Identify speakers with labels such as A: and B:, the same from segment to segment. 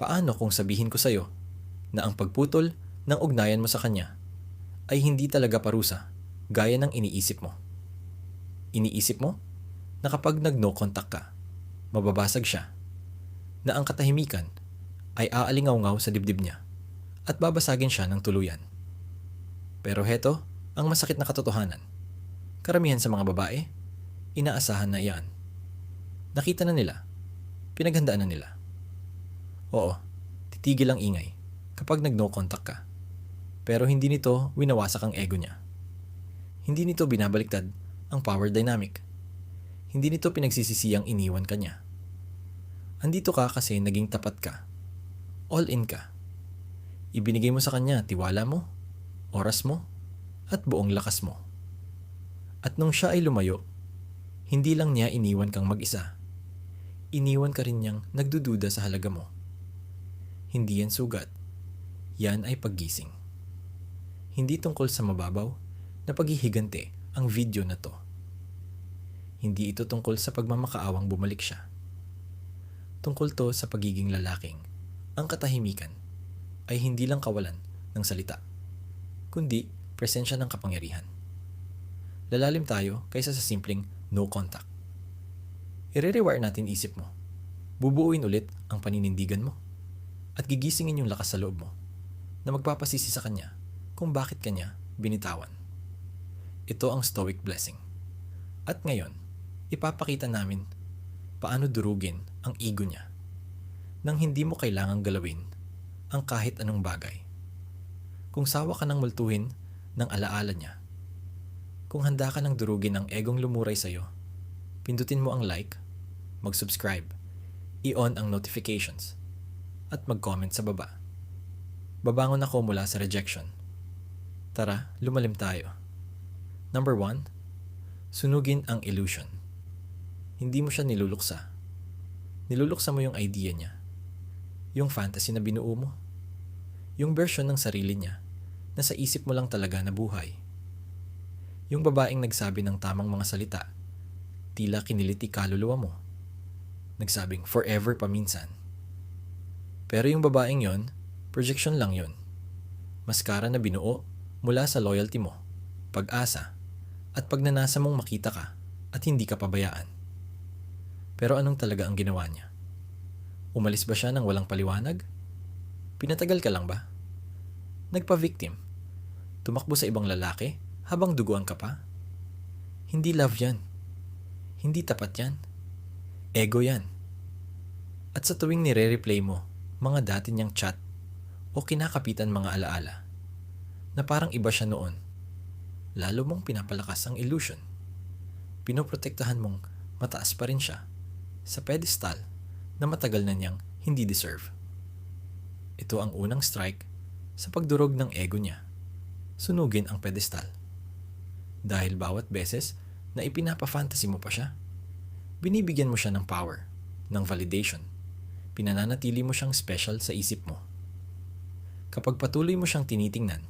A: Paano kung sabihin ko sa'yo na ang pagputol ng ugnayan mo sa kanya ay hindi talaga parusa gaya ng iniisip mo? Iniisip mo na kapag nag-no contact ka, mababasag siya, na ang katahimikan ay aalingaw-ngaw sa dibdib niya at babasagin siya ng tuluyan. Pero heto ang masakit na katotohanan. Karamihan sa mga babae, inaasahan na iyan. Nakita na nila, pinaghandaan na nila. Oo, titigil ang ingay kapag nag-no contact ka. Pero hindi nito winawasak ang ego niya. Hindi nito binabaliktad ang power dynamic. Hindi nito pinagsisisiyang iniwan ka niya. Andito ka kasi naging tapat ka. All in ka. Ibinigay mo sa kanya tiwala mo, oras mo, at buong lakas mo. At nung siya ay lumayo, hindi lang niya iniwan kang mag-isa. Iniwan ka rin niyang nagdududa sa halaga mo. Hindi yan sugat. Yan ay paggising. Hindi tungkol sa mababaw na paghihigante ang video na to. Hindi ito tungkol sa pagmamakaawang bumalik siya. Tungkol to sa pagiging lalaking ang katahimikan ay hindi lang kawalan ng salita, kundi presensya ng kapangyarihan. Lalalim tayo kaysa sa simpleng no contact. I-rewire natin isip mo. Bubuuin ulit ang paninindigan mo at gigisingin yung lakas sa loob mo na magpapasisi sa kanya kung bakit kanya binitawan. Ito ang Stoic Blessing. At ngayon, ipapakita namin paano durugin ang ego niya nang hindi mo kailangang galawin ang kahit anong bagay. Kung sawa ka ng multuhin ng alaala niya, kung handa ka ng durugin ang egong lumuray sa'yo, pindutin mo ang like, mag-subscribe, i-on ang notifications, at mag-comment sa baba. Babangon ako mula sa rejection. Tara, lumalim tayo. Number 1, sunugin ang illusion. Hindi mo siya niluluksa. Niluluksa mo yung idea niya. Yung fantasy na binuo mo. Yung version ng sarili niya na sa isip mo lang talaga nabuhay. Yung babaeng nagsabi ng tamang mga salita, tila kiniliti kaluluwa mo. Nagsabing forever paminsan. Pero yung babaeng yon, projection lang yon. Maskara na binuo mula sa loyalty mo, pag-asa, at pagnanasa mong makita ka at hindi ka pabayaan. Pero anong talaga ang ginawa niya? Umalis ba siya ng walang paliwanag? Pinatagal ka lang ba? Nagpa-victim? Tumakbo sa ibang lalaki habang duguan ka pa? Hindi love yan. Hindi tapat yan. Ego yan. At sa tuwing nire-replay mo mga dati niyang chat o kinakapitan mga alaala na parang iba siya noon, lalo mong pinapalakas ang illusion. Pinoprotektahan mong mataas pa rin siya sa pedestal na matagal na niyang hindi deserve. Ito ang unang strike sa pagdurog ng ego niya. Sunugin ang pedestal. Dahil bawat beses na ipinapa-fantasy mo pa siya, binibigyan mo siya ng power, ng validation. Pinananatili mo siyang special sa isip mo. Kapag patuloy mo siyang tinitingnan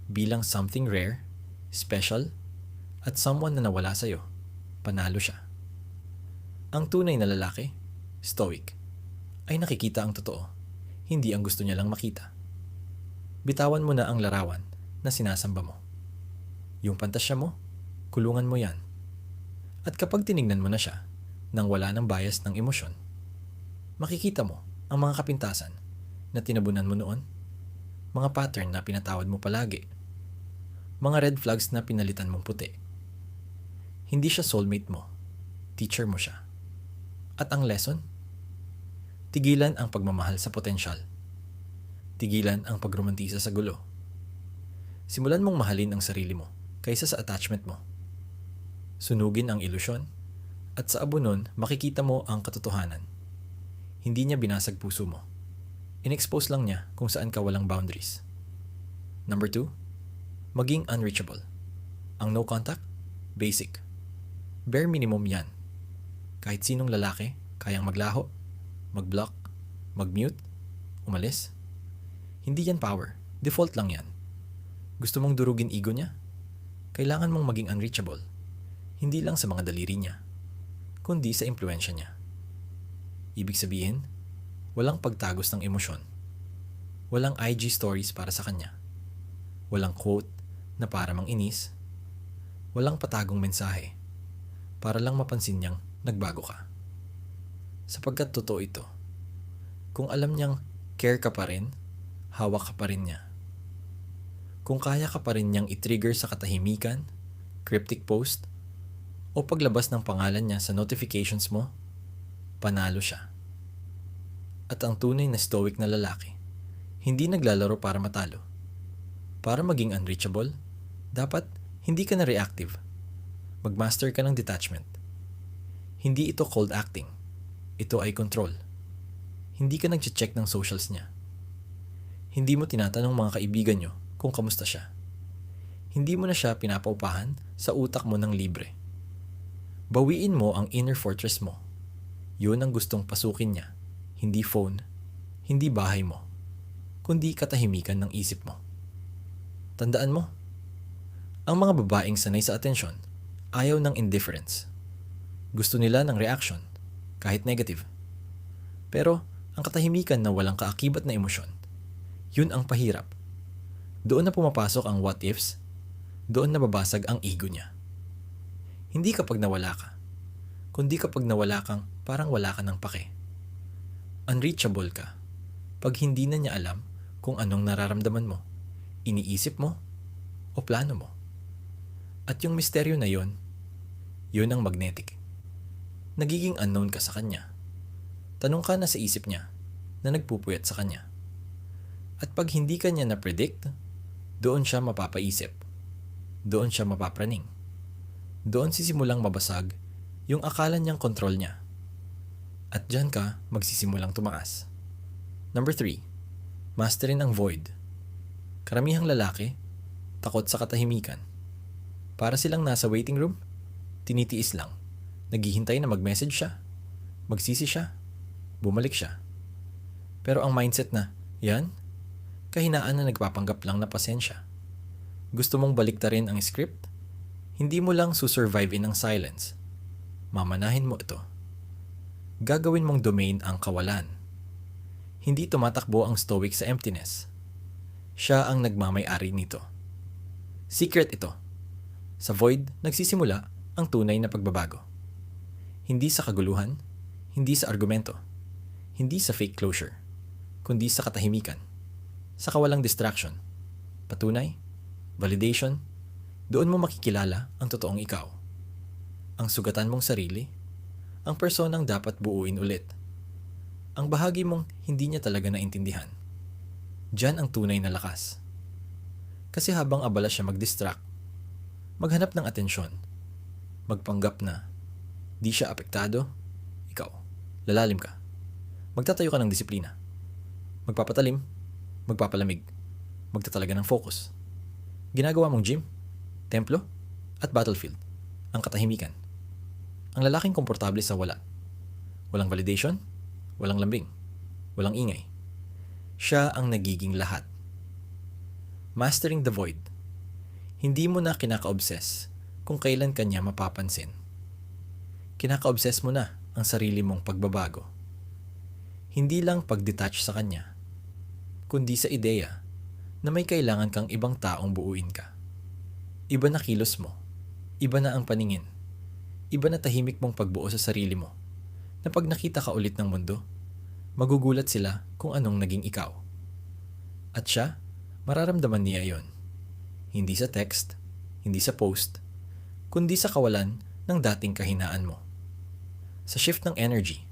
A: bilang something rare, special, at someone na nawala sa'yo, panalo siya. Ang tunay na lalaki, stoic, ay nakikita ang totoo, hindi ang gusto niya lang makita. Bitawan mo na ang larawan na sinasamba mo. Yung pantasya mo, kulungan mo yan. At kapag tinignan mo na siya, nang wala ng bias ng emosyon, makikita mo ang mga kapintasan na tinabunan mo noon, mga pattern na pinatawad mo palagi, mga red flags na pinalitan mong puti. Hindi siya soulmate mo, teacher mo siya. At ang lesson? Tigilan ang pagmamahal sa potensyal. Tigilan ang pagromantisa sa gulo. Simulan mong mahalin ang sarili mo kaysa sa attachment mo. Sunugin ang ilusyon at sa abo nun makikita mo ang katotohanan. Hindi niya binasag puso mo. In-expose lang niya kung saan ka walang boundaries. Number 2, maging unreachable. Ang no contact, basic. Bare minimum yan. Kahit sinong lalaki, kayang maglaho, mag-block, mag-mute, umalis. Hindi yan power. Default lang yan. Gusto mong durugin ego niya? Kailangan mong maging unreachable. Hindi lang sa mga daliri niya, kundi sa impluensya niya. Ibig sabihin, Walang pagtagos ng emosyon. Walang IG stories para sa kanya. Walang quote na para mang inis. Walang patagong mensahe para lang mapansin niyang nagbago ka. Sapagkat totoo ito. Kung alam niyang care ka pa rin, hawak ka pa rin niya. Kung kaya ka pa rin niyang i-trigger sa katahimikan, cryptic post, o paglabas ng pangalan niya sa notifications mo, panalo siya. At ang tunay na stoic na lalaki, hindi naglalaro para matalo. Para maging unreachable, dapat hindi ka na reactive. Magmaster ka ng detachment. Hindi ito cold acting. Ito ay control. Hindi ka nag-check ng socials niya. Hindi mo tinatanong mga kaibigan niyo kung kamusta siya. Hindi mo na siya pinapaupahan sa utak mo ng libre. Bawiin mo ang inner fortress mo. Yun ang gustong pasukin niya. Hindi phone, hindi bahay mo, kundi katahimikan ng isip mo. Tandaan mo, ang mga babaeng sanay sa atensyon, ayaw ng indifference. Gusto nila ng reaction, kahit negative. Pero ang katahimikan na walang kaakibat na emosyon, yun ang pahirap. Doon na pumapasok ang what ifs, doon nababasag ang ego niya. Hindi kapag nawala ka, kundi kapag nawala kang parang wala ka ng pake. Unreachable ka pag hindi na niya alam kung anong nararamdaman mo, iniisip mo, o plano mo. At yung misteryo na yun ang magnetic. Nagiging unknown ka sa kanya. Tanong ka na sa isip niya na nagpupuyat sa kanya. At pag hindi ka niya na-predict, doon siya mapapaisip. Doon siya mapapraning. Doon sisimulang mabasag yung akala niyang kontrol niya. At dyan ka magsisimulang tumaas. Number 3. Masterin ang void. Karamihang lalaki, takot sa katahimikan. Para silang nasa waiting room, tinitiis lang. Naghihintay na mag-message siya. Magsisi siya. Bumalik siya. Pero ang mindset na, yan, kahinaan na nagpapanggap lang na pasensya. Gusto mong baliktarin ang script? Hindi mo lang susurvive in ang silence. Mamanahin mo ito. Gagawin mong domain ang kawalan. Hindi tumatakbo ang stoic sa emptiness. Siya ang nagmamay-ari nito. Secret ito. Sa void, nagsisimula ang tunay na pagbabago. Hindi sa kaguluhan, hindi sa argumento, hindi sa fake closure, kundi sa katahimikan, sa kawalang distraction, patunay, validation, doon mo makikilala ang totoong ikaw. Ang sugatan mong sarili, ang personang dapat buuin ulit. Ang bahagi mong hindi niya talaga naintindihan. Diyan ang tunay na lakas. Kasi habang abala siya mag-distract, maghanap ng atensyon, magpanggap na di siya apektado, ikaw, lalalim ka. Magtatayo ka ng disiplina. Magpapatalim, magpapalamig, magtatalaga ng focus. Ginagawa mong gym, templo, at battlefield, ang katahimikan. Ang lalaking komportable sa wala. Walang validation, walang lambing, walang ingay. Siya ang nagiging lahat. Mastering the void. Hindi mo na kinaka-obsess kung kailan kanya mapapansin. Kinaka-obsess mo na ang sarili mong pagbabago. Hindi lang pag-detach sa kanya, kundi sa ideya na may kailangan kang ibang taong buuin ka. Iba na kilos mo, iba na ang paningin, iba na tahimik mong pagbuo sa sarili mo, na pag nakita ka ulit ng mundo, magugulat sila kung anong naging ikaw. At siya, mararamdaman niya yon. Hindi sa text, hindi sa post, kundi sa kawalan ng dating kahinaan mo. Sa shift ng energy,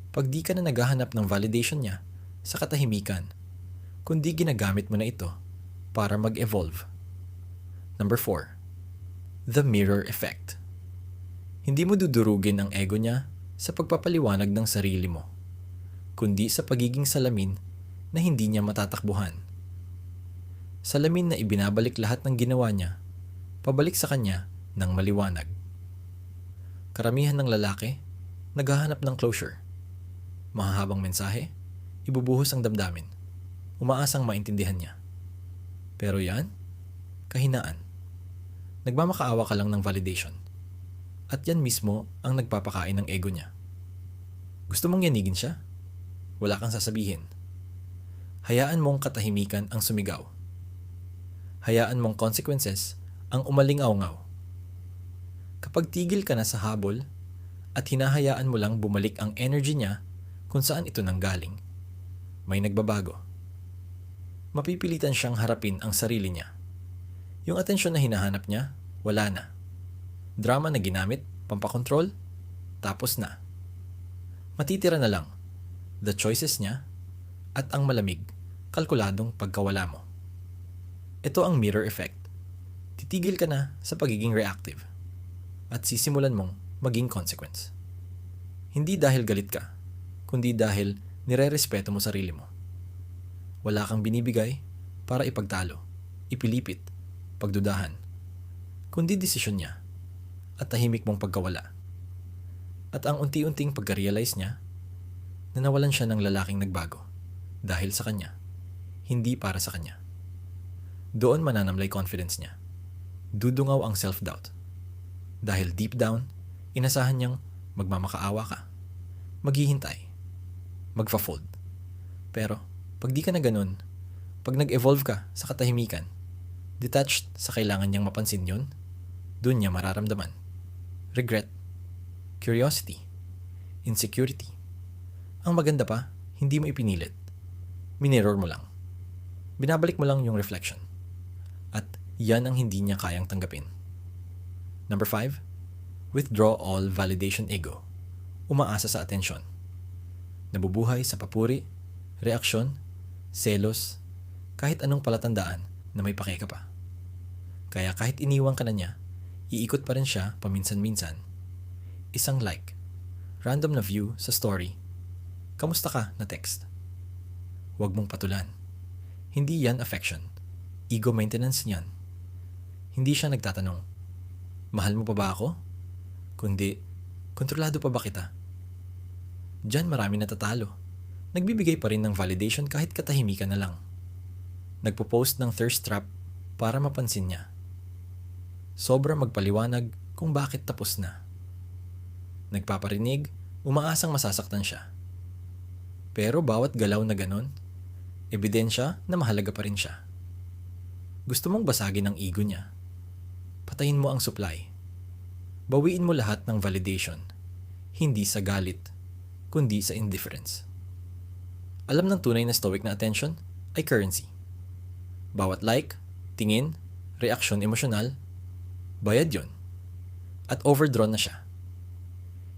A: pag di ka na naghahanap ng validation niya sa katahimikan, kundi ginagamit mo na ito para mag-evolve. Number 4. The mirror effect. Hindi mo dudurugin ang ego niya sa pagpapaliwanag ng sarili mo, kundi sa pagiging salamin na hindi niya matatakbuhan. Salamin na ibinabalik lahat ng ginawa niya, pabalik sa kanya ng maliwanag. Karamihan ng lalaki, naghahanap ng closure. Mahahabang mensahe, ibubuhos ang damdamin, umaasang maintindihan niya. Pero yan, kahinaan. Nagmamakaawa ka lang ng validation. At yan mismo ang nagpapakain ng ego niya. Gusto mong yanigin siya? wala kang sasabihin. Hayaan mong katahimikan ang sumigaw. Hayaan mong consequences ang umalingaw-ngaw. Kapag tigil ka na sa habol at hinahayaan mo lang bumalik ang energy niya kung saan ito nanggaling, may nagbabago. Mapipilitan siyang harapin ang sarili niya. Yung atensyon na hinahanap niya, wala na. Drama na ginamit, pampakontrol, tapos na. Matitira na lang the choices niya at ang malamig, kalkuladong pagkawala mo. Ito ang mirror effect. Titigil ka na sa pagiging reactive at sisimulan mong maging consequence. Hindi dahil galit ka, kundi dahil nire-respeto mo sarili mo. Wala kang binibigay para ipagtalo, ipilipit, pagdudahan, kundi desisyon niya at tahimik mong pagkawala. At ang unti-unting pagka-realize niya na nawalan siya ng lalaking nagbago dahil sa kanya, hindi para sa kanya. Doon mananamlay confidence niya. Dudungaw ang self-doubt. Dahil deep down, inasahan niyang magmamakaawa ka, maghihintay, magfa-fold. Pero pag di ka na ganun, pag nag-evolve ka sa katahimikan, detached sa kailangan niyang mapansin yun, doon niya mararamdaman. Regret, curiosity, insecurity. Ang maganda pa, hindi mo ipinilit. Minirror mo lang. Binabalik mo lang yung reflection. At yan ang hindi niya kayang tanggapin. Number 5, withdraw all validation ego. Umaasa sa atensyon. Nabubuhay sa papuri, reaksyon, selos, kahit anong palatandaan na may pake ka pa. Kaya kahit iniwan ka na niya, iikot pa rin siya paminsan-minsan. Isang like, random na view sa story, kamusta ka na text. Huwag mong patulan. Hindi yan affection. Ego maintenance niyan. Hindi siya nagtatanong, mahal mo pa ba ako? Kundi, kontrolado pa ba kita? Diyan marami natatalo. Nagbibigay pa rin ng validation kahit katahimikan na lang. Nagpo-post ng thirst trap para mapansin niya. Sobra magpaliwanag kung bakit tapos na. Nagpaparinig, umaasang masasaktan siya. Pero bawat galaw na ganon, ebidensya na mahalaga pa rin siya. Gusto mong basagin ang ego niya. Patayin mo ang supply. Bawiin mo lahat ng validation, hindi sa galit, kundi sa indifference. Alam ng tunay na stoic na attention ay currency. Bawat like, tingin, reaksyon emosyonal, bayad yon. At overdrawn na siya.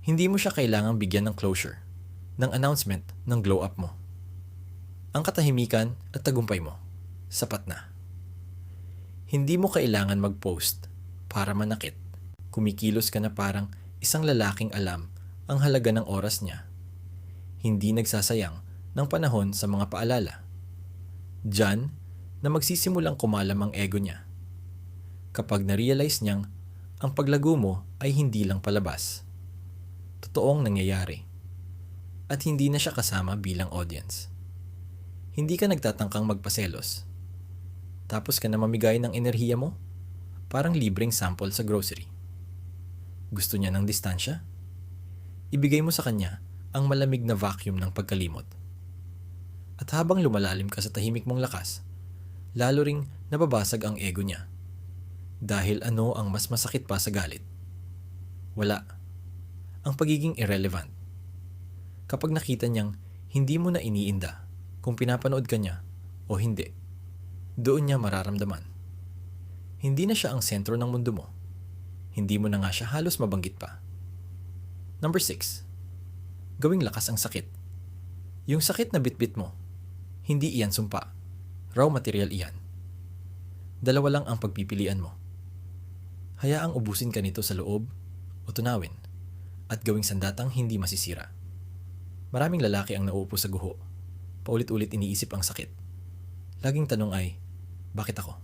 A: Hindi mo siya kailangang bigyan ng closure, ng announcement ng glow up mo. Ang katahimikan at tagumpay mo, sapat na. Hindi mo kailangan mag-post para manakit. Kumikilos ka na parang isang lalaking alam ang halaga ng oras niya. Hindi nagsasayang ng panahon sa mga paalala. Diyan na magsisimulang kumalam ang ego niya. Kapag na-realize niyang ang paglago mo ay hindi lang palabas. Totoong nangyayari. At hindi na siya kasama bilang audience. Hindi ka nagtatangkang magpaselos. Tapos ka na mamigay ng enerhiya mo? Parang libreng sample sa grocery. Gusto niya ng distansya? Ibigay mo sa kanya ang malamig na vacuum ng pagkalimot. At habang lumalalim ka sa tahimik mong lakas, lalo ring nababasag ang ego niya. Dahil ano ang mas masakit pa sa galit? Wala. Ang pagiging irrelevant. Kapag nakita niyang hindi mo na iniinda kung pinapanood ka niya o hindi, doon niya mararamdaman. Hindi na siya ang sentro ng mundo mo. Hindi mo na nga siya halos mabanggit pa. Number 6. Gawing lakas ang sakit. Yung sakit na bitbit mo, hindi iyan sumpa. Raw material iyan. Dalawa lang ang pagpipilian mo. Hayaang ubusin ka nito sa loob o tunawin at gawing sandatang hindi masisira. Maraming lalaki ang nauupo sa guho. Paulit-ulit iniisip ang sakit. Laging tanong ay, bakit ako?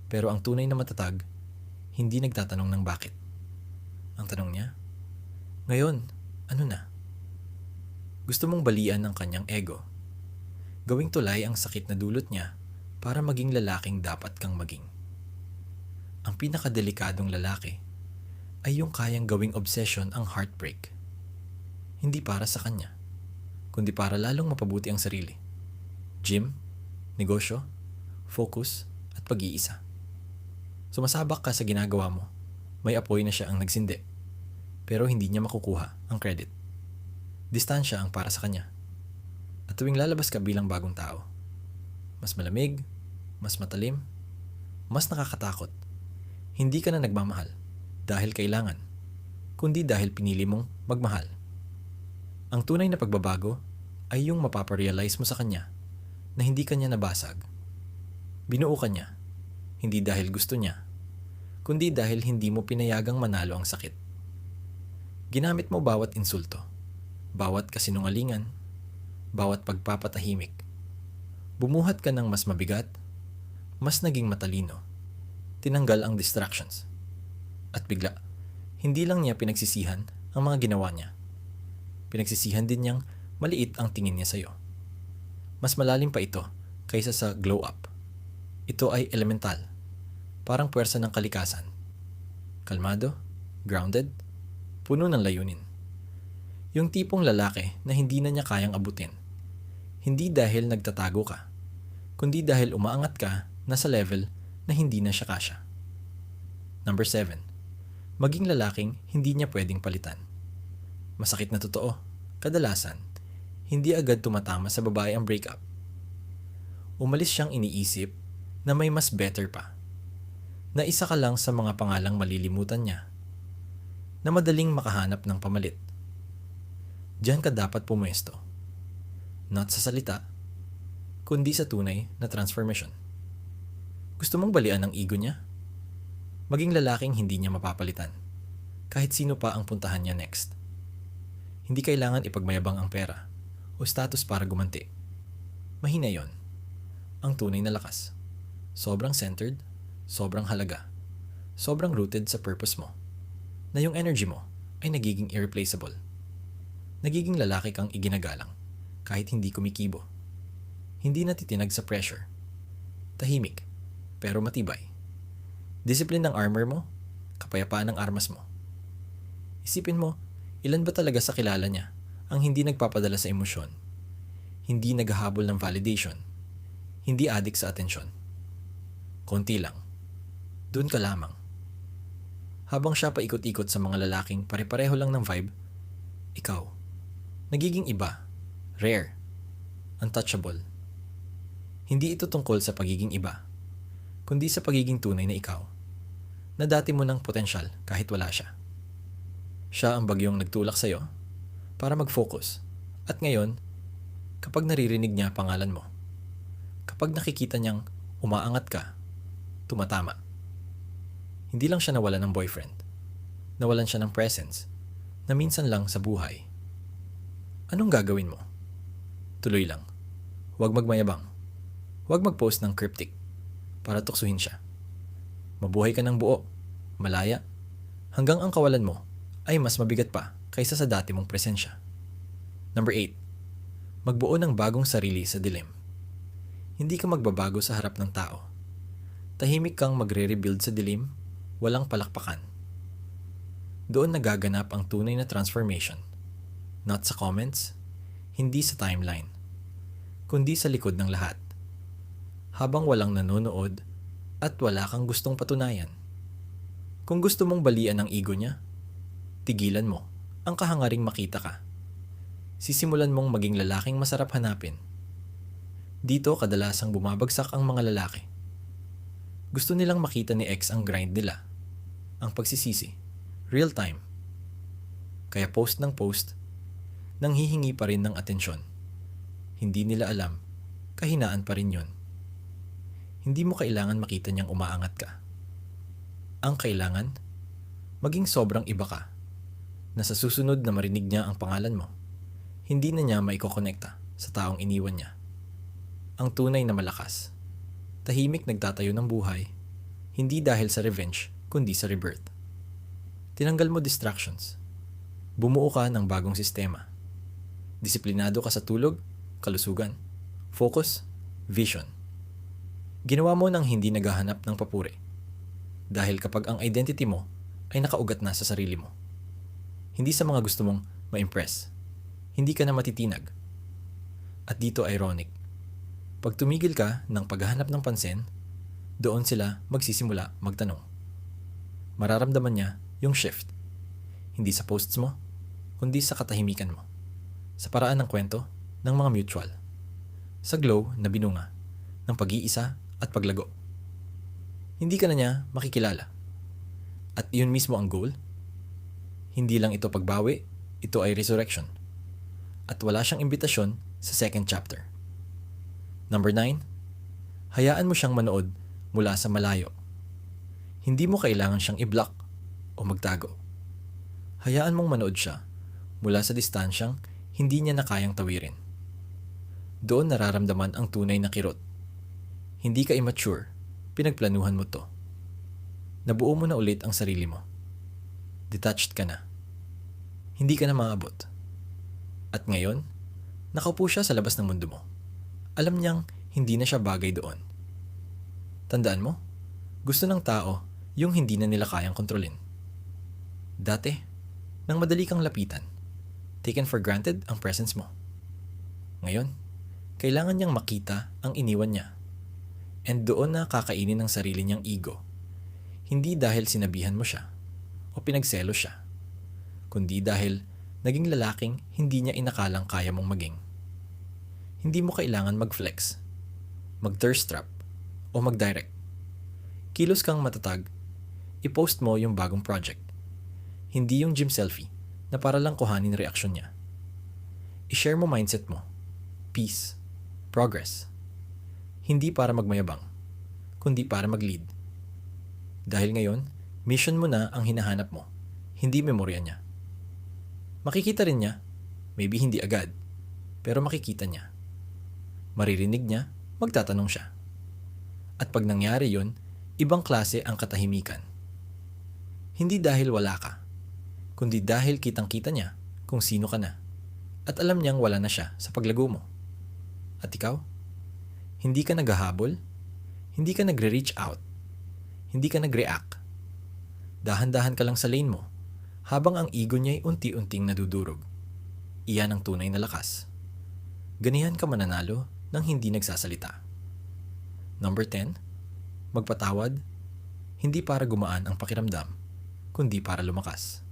A: Pero ang tunay na matatag, hindi nagtatanong ng bakit. Ang tanong niya, ngayon, ano na? Gusto mong balian ng kanyang ego. Gawing tulay ang sakit na dulot niya para maging lalaking dapat kang maging. Ang pinakadelikadong lalaki ay yung kayang gawing obsession ang heartbreak. Hindi para sa kanya, kundi para lalong mapabuti ang sarili. Gym, negosyo, focus, at pag-iisa. Sumasabak ka sa ginagawa mo. May apoy na siya ang nagsindi. Pero hindi niya makukuha ang credit. Distansya ang para sa kanya. At tuwing lalabas ka bilang bagong tao, mas malamig, mas matalim, mas nakakatakot. Hindi ka na nagmamahal dahil kailangan, kundi dahil pinili mong magmahal. Ang tunay na pagbabago ay yung mapaparealize mo sa kanya na hindi kanya nabasag. Binuo ka niya, hindi dahil gusto niya, kundi dahil hindi mo pinayagang manalo ang sakit. Ginamit mo bawat insulto, bawat kasinungalingan, bawat pagpapatahimik. Bumuhat ka ng mas mabigat, mas naging matalino. Tinanggal ang distractions. At bigla, hindi lang niya pinagsisihan ang mga ginawa niya. Pinagsisihan din niyang maliit ang tingin niya sa'yo. Mas malalim pa ito kaysa sa glow up. Ito ay elemental, parang puwersa ng kalikasan. Kalmado, grounded, puno ng layunin. Yung tipong lalaki na hindi na niya kayang abutin. Hindi dahil nagtatago ka, kundi dahil umaangat ka na sa level na hindi na siya kasya. Number 7. Maging lalaking hindi niya pwedeng palitan. Masakit na totoo, kadalasan, hindi agad tumatama sa babae ang breakup. Umalis siyang iniisip na may mas better pa. Na isa ka lang sa mga pangalang malilimutan niya. Na madaling makahanap ng pamalit. Diyan ka dapat pumuesto. Not sa salita, kundi sa tunay na transformation. Gusto mong balian ang ego niya? Maging lalaking hindi niya mapapalitan. Kahit sino pa ang puntahan niya next. Hindi kailangan ipagmayabang ang pera o status para gumanti. Mahina yon. Ang tunay na lakas. Sobrang centered, sobrang halaga, sobrang rooted sa purpose mo. Na yung energy mo ay nagiging irreplaceable. Nagiging lalaki kang iginagalang kahit hindi kumikibo. Hindi natitinag sa pressure. Tahimik, pero matibay. Discipline ng armor mo, kapayapaan ng armas mo. Isipin mo, ilan ba talaga sa kilala niya ang hindi nagpapadala sa emosyon, hindi naghahabol ng validation, hindi addict sa atensyon? Konti lang. Doon ka lamang. Habang siya paikot-ikot sa mga lalaking pare-pareho lang ng vibe, ikaw, nagiging iba, rare, untouchable. Hindi ito tungkol sa pagiging iba, kundi sa pagiging tunay na ikaw, na dati mo ng potensyal kahit wala siya. Siya ang bagyong nagtulak sa'yo para mag-focus. At ngayon, kapag naririnig niya pangalan mo, kapag nakikita niyang umaangat ka, tumatama. Hindi lang siya nawalan ng boyfriend. Nawalan siya ng presence na minsan lang sa buhay. Anong gagawin mo? Tuloy lang. Huwag magmayabang. Huwag mag-post ng cryptic para tuksuhin siya. Mabuhay ka ng buo, malaya, hanggang ang kawalan mo ay mas mabigat pa kaysa sa dati mong presensya. Number 8. Magbuo ng bagong sarili sa dilim. Hindi ka magbabago sa harap ng tao. Tahimik kang magre-rebuild sa dilim, walang palakpakan. Doon nagaganap ang tunay na transformation. Not sa comments, hindi sa timeline, kundi sa likod ng lahat. Habang walang nanonood at wala kang gustong patunayan. Kung gusto mong balian ang ego niya, tigilan mo ang kahangaring makita ka. Sisimulan mong maging lalaking masarap hanapin. Dito kadalasang bumabagsak ang mga lalaki. Gusto nilang makita ni ex ang grind nila, ang pagsisisi, real time. Kaya post ng post, nang hihingi pa rin ng atensyon. Hindi nila alam, kahinaan pa rin yun. Hindi mo kailangan makita niyang umaangat ka. Ang kailangan, maging sobrang iba ka, na sa susunod na marinig niya ang pangalan mo, hindi na niya maikokonekta sa taong iniwan niya. Ang tunay na malakas, tahimik nagtatayo ng buhay, hindi dahil sa revenge, kundi sa rebirth. Tinanggal mo distractions. Bumuo ka ng bagong sistema. Disiplinado ka sa tulog, kalusugan, focus, vision. Ginawa mo nang hindi naghahanap ng papuri. Dahil kapag ang identity mo ay nakaugat na sa sarili mo. Hindi sa mga gusto mong ma-impress. Hindi ka na matitinag. At dito ironic. Pag tumigil ka ng paghahanap ng pansin, doon sila magsisimula magtanong. Mararamdaman niya yung shift. Hindi sa posts mo, kundi sa katahimikan mo. Sa paraan ng kwento ng mga mutual. Sa glow na binunga ng pag-iisa at paglago. Hindi ka na niya makikilala. At yun mismo ang goal. Hindi lang ito pagbawi, ito ay resurrection. At wala siyang imbitasyon sa second chapter. Number 9, hayaan mo siyang manood mula sa malayo. Hindi mo kailangan siyang i-block o magtago. Hayaan mong manood siya mula sa distansyang hindi niya na kayang tawirin. Doon nararamdaman ang tunay na kirot. Hindi ka immature, pinagplanuhan mo to. Nabuo mo na ulit ang sarili mo. Detached ka na. Hindi ka na maabot. At ngayon, nakaupo siya sa labas ng mundo mo. Alam niyang hindi na siya bagay doon. Tandaan mo, gusto ng tao yung hindi na nila kayang kontrolin. Dati, nang madali kang lapitan, taken for granted ang presence mo. Ngayon, kailangan niyang makita ang iniwan niya. And doon na kakainin ng sarili niyang ego. Hindi dahil sinabihan mo siya o pinagselo siya, kundi dahil naging lalaking hindi niya inakalang kaya mong maging. Hindi mo kailangan mag-flex, mag-thirst trap, o mag-direct. Kilos kang matatag, i-post mo yung bagong project. Hindi yung gym selfie na para lang kuhanin reaksyon niya. I-share mo mindset mo, peace, progress. Hindi para magmayabang, kundi para mag-lead. Dahil ngayon, mission mo na ang hinahanap mo, hindi memorya niya. Makikita rin niya, maybe hindi agad, pero makikita niya. Maririnig niya, magtatanong siya. At pag nangyari yun, ibang klase ang katahimikan. Hindi dahil wala ka, kundi dahil kitang-kita niya kung sino ka na. At alam niyang wala na siya sa paglago mo. At ikaw? Hindi ka naghahabol, hindi ka nagre-reach out, hindi ka nag-react. Dahan-dahan ka lang sa lane mo, habang ang ego niya'y unti-unting nadudurog. Iyan ang tunay na lakas. Ganihan ka mananalo nang hindi nagsasalita. Number 10, magpatawad, hindi para gumaan ang pakiramdam, kundi para lumakas.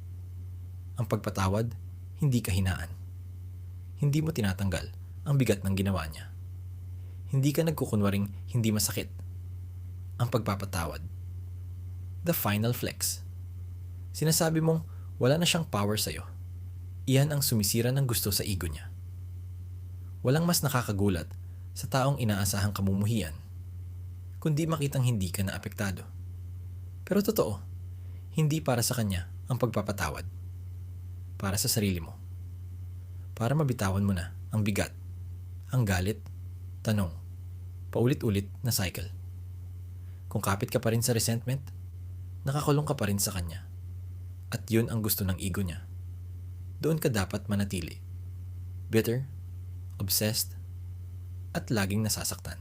A: Ang pagpatawad, hindi kahinaan. Hindi mo tinatanggal ang bigat ng ginawa niya. Hindi ka nagkukunwaring hindi masakit. Ang pagpapatawad. The final flex. Sinasabi mong wala na siyang power sa'yo. Iyan ang sumisira ng gusto sa ego niya. Walang mas nakakagulat sa taong inaasahang kamumuhian, kundi makitang hindi ka na apektado. Pero totoo, hindi para sa kanya ang pagpapatawad. Para sa sarili mo. Para mabitawan mo na ang bigat, ang galit, tanong, paulit-ulit na cycle. Kung kapit ka pa rin sa resentment, nakakulong ka pa rin sa kanya. At yun ang gusto ng ego niya. Doon ka dapat manatili. Bitter, obsessed, at laging nasasaktan.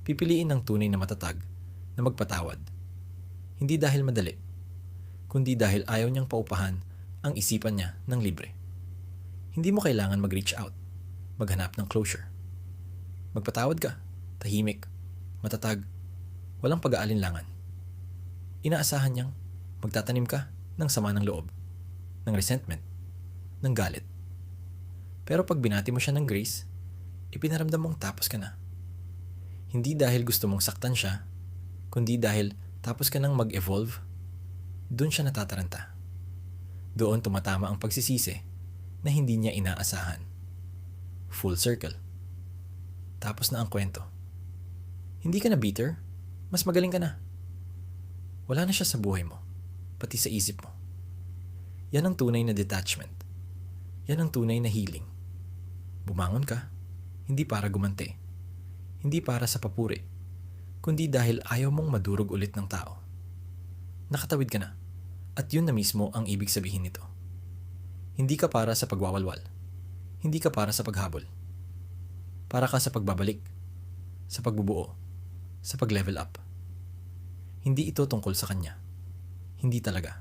A: Pipiliin ng tunay na matatag na magpatawad. Hindi dahil madali, kundi dahil ayaw niyang paupahan ang isipan niya ng libre. Hindi mo kailangan mag-reach out, maghanap ng closure. Magpatawad ka, tahimik, matatag, walang pag-aalinlangan. Inaasahan niyang magtatanim ka ng sama ng loob, ng resentment, ng galit. Pero pag binati mo siya ng grace, ipinaramdam mong tapos ka na. Hindi dahil gusto mong saktan siya, kundi dahil tapos ka nang mag-evolve, doon siya natataranta. Doon tumatama ang pagsisisi na hindi niya inaasahan. Full circle. Tapos na ang kwento. Hindi ka na bitter, mas magaling ka na. Wala na siya sa buhay mo, pati sa isip mo. Yan ang tunay na detachment. Yan ang tunay na healing. Bumangon ka, hindi para gumanti. Hindi para sa papuri, kundi dahil ayaw mong madurog ulit ng tao. Nakatawid ka na, at yun na mismo ang ibig sabihin nito. Hindi ka para sa pagwawalwal. Hindi ka para sa paghabol. Para ka sa pagbabalik, sa pagbubuo, sa pag-level up. Hindi ito tungkol sa kanya. Hindi talaga.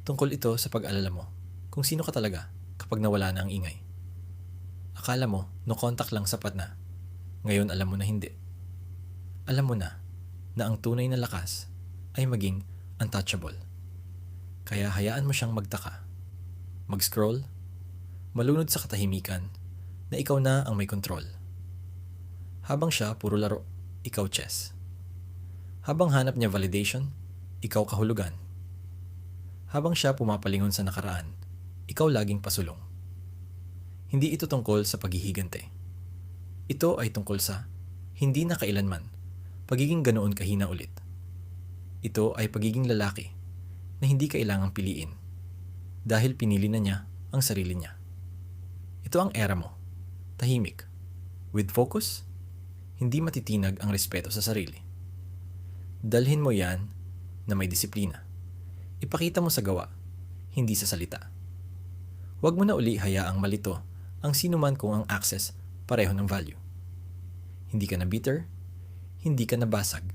A: Tungkol ito sa pag-alala mo kung sino ka talaga kapag nawala na ang ingay. Akala mo, no contact lang sapat na. Ngayon alam mo na hindi. Alam mo na ang tunay na lakas ay maging untouchable. Kaya hayaan mo siyang magtaka. Mag-scroll, malunod sa katahimikan na ikaw na ang may kontrol. Habang siya puro laro, ikaw chess. Habang hanap niya validation, ikaw kahulugan. Habang siya pumapalingon sa nakaraan, ikaw laging pasulong. Hindi ito tungkol sa paghihigante. Ito ay tungkol sa hindi na kailanman pagiging ganoon kahina ulit. Ito ay pagiging lalaki na hindi kailangang piliin dahil pinili na niya ang sarili niya. Ito ang era mo. Tahimik. With focus, hindi matitinag ang respeto sa sarili. Dalhin mo yan na may disiplina. Ipakita mo sa gawa, hindi sa salita. Huwag mo na uli hayaang malito ang sinuman kung ang access pareho ng value. Hindi ka na bitter, hindi ka na basag.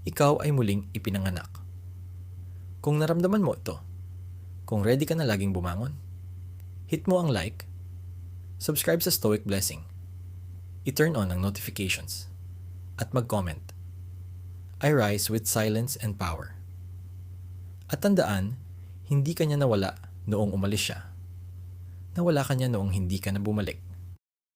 A: Ikaw ay muling ipinanganak. Kung naramdaman mo ito, kung ready ka na laging bumangon, hit mo ang like, subscribe sa Stoic Blessing, i-turn on ang notifications, at mag-comment. I rise with silence and power. At tandaan, hindi ka niya nawala noong umalis siya. Nawala ka niya noong hindi ka na bumalik.